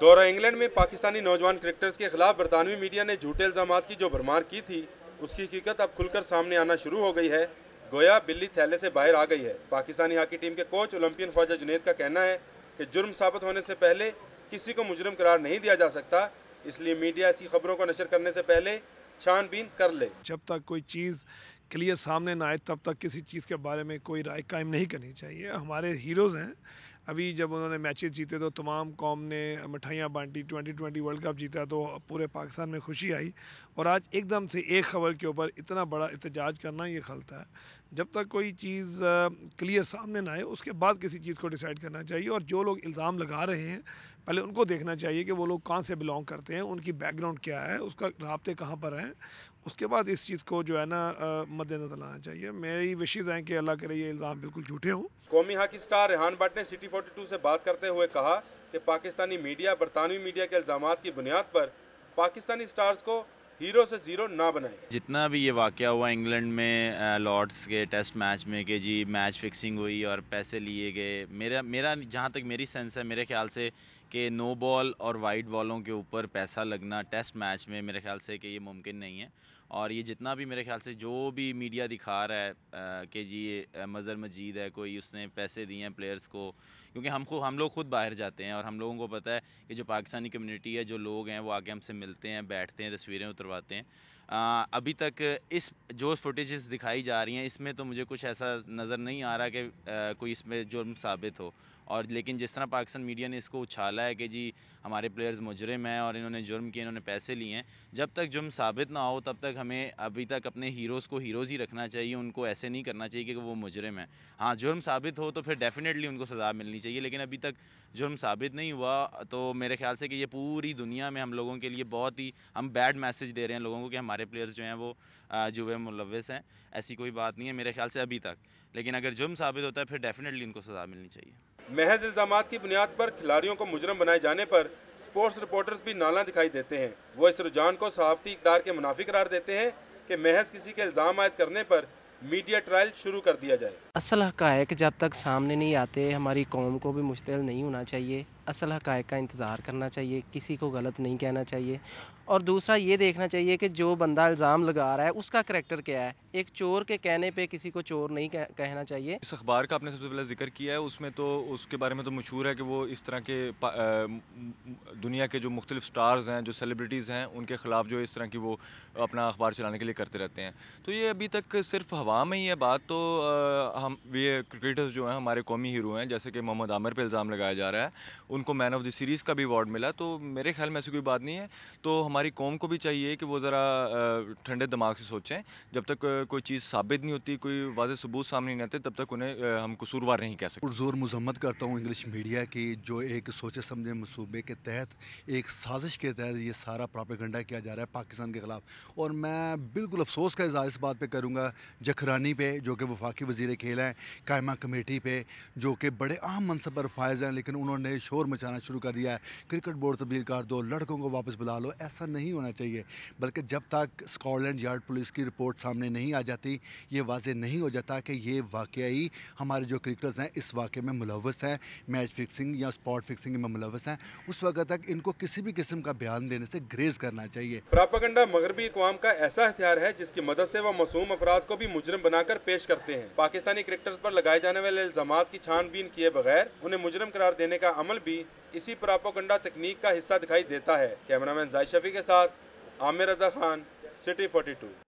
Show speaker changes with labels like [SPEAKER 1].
[SPEAKER 1] दौरा इंग्लैंड में पाकिस्तानी नौजवान क्रिकेटर्स के खिलाफ बरतानवी मीडिया ने झूठे इल्जामात की जो भरमार की थी, उसकी हकीकत अब खुलकर सामने आना शुरू हो गई है। गोया बिल्ली थैले से बाहर आ गई है। पाकिस्तानी हॉकी टीम के कोच ओलंपियन ख्वाजा जुनैद का कहना है कि जुर्म साबित होने से पहले किसी को मुजरिम करार नहीं दिया जा सकता, इसलिए मीडिया ऐसी खबरों को नशर करने से पहले छानबीन कर ले।
[SPEAKER 2] जब तक कोई चीज़ क्लियर सामने ना आए तब तक किसी चीज़ के बारे में कोई राय कायम नहीं करनी चाहिए। हमारे हीरोज़ हैं, अभी जब उन्होंने मैचेस जीते तो तमाम कौम ने मिठाइयाँ बांटी, 2020 वर्ल्ड कप जीता तो पूरे पाकिस्तान में खुशी आई, और आज एकदम से एक खबर के ऊपर इतना बड़ा एहतजाज करना ये गलत है। जब तक कोई चीज़ क्लियर सामने ना आए उसके बाद किसी चीज़ को डिसाइड करना चाहिए, और जो लोग इल्ज़ाम लगा रहे हैं पहले उनको देखना चाहिए कि वो लोग कहाँ से बिलोंग करते हैं, उनकी बैकग्राउंड क्या है, उसका राब्ते कहाँ पर हैं, उसके बाद इस चीज़ को जो है ना मद्देनजर लाना चाहिए। मेरी विशेज़ हैं कि अल्लाह करे ये इल्ज़ाम बिल्कुल झूठे हों।
[SPEAKER 1] कौमी हॉकी स्टार रेहान भट्ट ने सिटी 42 से बात करते हुए कहा कि पाकिस्तानी मीडिया बरतानवी मीडिया के इल्जामात की बुनियाद पर पाकिस्तानी स्टार्स को हीरो से जीरो ना बनाए।
[SPEAKER 3] जितना भी ये वाक़या हुआ इंग्लैंड में लॉर्ड्स के टेस्ट मैच में कि जी मैच फिक्सिंग हुई और पैसे लिए गए, मेरा जहाँ तक मेरी सेंस है, मेरे ख्याल से कि नो बॉल और वाइड बॉलों के ऊपर पैसा लगना टेस्ट मैच में मेरे ख्याल से कि ये मुमकिन नहीं है। और ये जितना भी मेरे ख्याल से जो भी मीडिया दिखा रहा है कि जी ये मज़हर मजीद है, कोई उसने पैसे दिए हैं प्लेयर्स को, क्योंकि हम लोग खुद बाहर जाते हैं और हम लोगों को पता है कि जो पाकिस्तानी कम्युनिटी है, जो लोग हैं वो आके हमसे मिलते हैं, बैठते हैं, तस्वीरें उतरवाते हैं। अभी तक इस जो फुटेजेस दिखाई जा रही हैं इसमें तो मुझे कुछ ऐसा नज़र नहीं आ रहा कि कोई इसमें जुर्म साबित हो। और लेकिन जिस तरह पाकिस्तान मीडिया ने इसको उछाला है कि जी हमारे प्लेयर्स मुजरिम हैं और इन्होंने जुर्म किए, इन्होंने पैसे लिए हैं, जब तक जुर्म साबित ना हो तब तक हमें अभी तक अपने हीरोज़ को हीरोज़ ही रखना चाहिए, उनको ऐसे नहीं करना चाहिए कि वो मुजरिम हैं। हाँ, जुर्म साबित हो तो फिर डेफिनेटली उनको सज़ा मिलनी चाहिए, लेकिन अभी तक जुर्म साबित नहीं हुआ तो मेरे ख्याल से कि ये पूरी दुनिया में हम लोगों के लिए बहुत ही हम बैड मैसेज दे रहे हैं लोगों को कि हमारे प्लेयर्स जो हैं वो जुए मुलव्वस हैं। ऐसी कोई बात नहीं है मेरे ख्याल से अभी तक, लेकिन अगर जुर्म साबित होता है फिर डेफिनेटली उनको सज़ा मिलनी चाहिए।
[SPEAKER 1] महज इल्जामात की बुनियाद पर खिलाड़ियों को मुजरिम बनाए जाने पर स्पोर्ट्स रिपोर्टर्स भी नाला दिखाई देते हैं। वो इस रुझान को सहाफ़ती इक़दार के मुनाफी करार देते हैं कि महज किसी के इल्ज़ाम आयद करने पर मीडिया ट्रायल शुरू कर दिया जाए।
[SPEAKER 4] असल हक़ाइक़ जब तक सामने नहीं आते हमारी कौम को भी मुश्तिल नहीं होना चाहिए। असल हक़ाइक़ का इंतज़ार करना चाहिए, किसी को गलत नहीं कहना चाहिए, और दूसरा ये देखना चाहिए कि जो बंदा इल्ज़ाम लगा रहा है उसका करैक्टर क्या है। एक चोर के कहने पे किसी को चोर नहीं कहना चाहिए।
[SPEAKER 5] इस अखबार का आपने सबसे पहले जिक्र किया है, उसमें तो उसके बारे में तो मशहूर है कि वो इस तरह के दुनिया के जो मुख्तलिफ स्टार्स हैं, जो सेलिब्रिटीज़ हैं, उनके ख़िलाफ़ जो इस तरह की वो अपना अखबार चलाने के लिए करते रहते हैं। तो ये अभी तक सिर्फ हवा में ही है बात। तो हम ये क्रिकेटर्स जो हैं हमारे कौमी हीरो हैं, जैसे कि मोहम्मद आमिर पे इल्ज़ाम लगाया जा रहा है, उनको मैन ऑफ द सीरीज़ का भी अवार्ड मिला, तो मेरे ख्याल में ऐसी कोई बात नहीं है। तो हमारी कौम को भी चाहिए कि वो ज़रा ठंडे दिमाग से सोचें। जब तक कोई चीज़ साबित नहीं होती, कोई वाज़ेह सबूत सामने नहीं आते, तब तक उन्हें हम कसूरवार नहीं कह सकते।
[SPEAKER 6] पुरज़ोर मज़म्मत करता हूँ इंग्लिश मीडिया की, जो एक सोचे समझे मंसूबे के तहत, एक साजिश के तहत ये सारा प्रोपेगेंडा किया जा रहा है पाकिस्तान के ख़िलाफ़। और मैं बिल्कुल अफसोस का इज़हार इस बात पे करूँगा जखरानी पे, जो कि वफाकी वज़ीर खेल हैं, कायमा कमेटी पे, जो कि बड़े अहम मनसब पर फायज़ हैं, लेकिन उन्होंने शोर मचाना शुरू कर दिया है, क्रिकेट बोर्ड तब्दील कर दो, लड़कों को वापस बुला लो। ऐसा नहीं होना चाहिए, बल्कि जब तक स्कॉटलैंड यार्ड पुलिस की रिपोर्ट सामने नहीं आ जाती, ये वाज़ेह नहीं हो जाता कि ये वाकई हमारे जो क्रिकेटर्स हैं इस वाक़े में मुलव्वस हैं, मैच फिक्सिंग या स्पॉट फिक्सिंग में मुलव्वस हैं, उस वक्त तक इनको किसी भी किस्म का बयान देने से ग्रेज करना चाहिए।
[SPEAKER 1] प्रोपेगेंडा मगरबी अक़वाम का ऐसा हथियार है जिसकी मदद से वह मासूम अफराद को भी मुजरिम बनाकर पेश करते हैं। पाकिस्तानी क्रिकेटर्स पर लगाए जाने वाले इल्जामात की छानबीन किए बगैर उन्हें मुजरिम करार देने का अमल भी इसी प्रोपेगेंडा तकनीक का हिस्सा दिखाई देता है। कैमरामैन जाहिद शफी के साथ आमिर रजा खान, सिटी 42।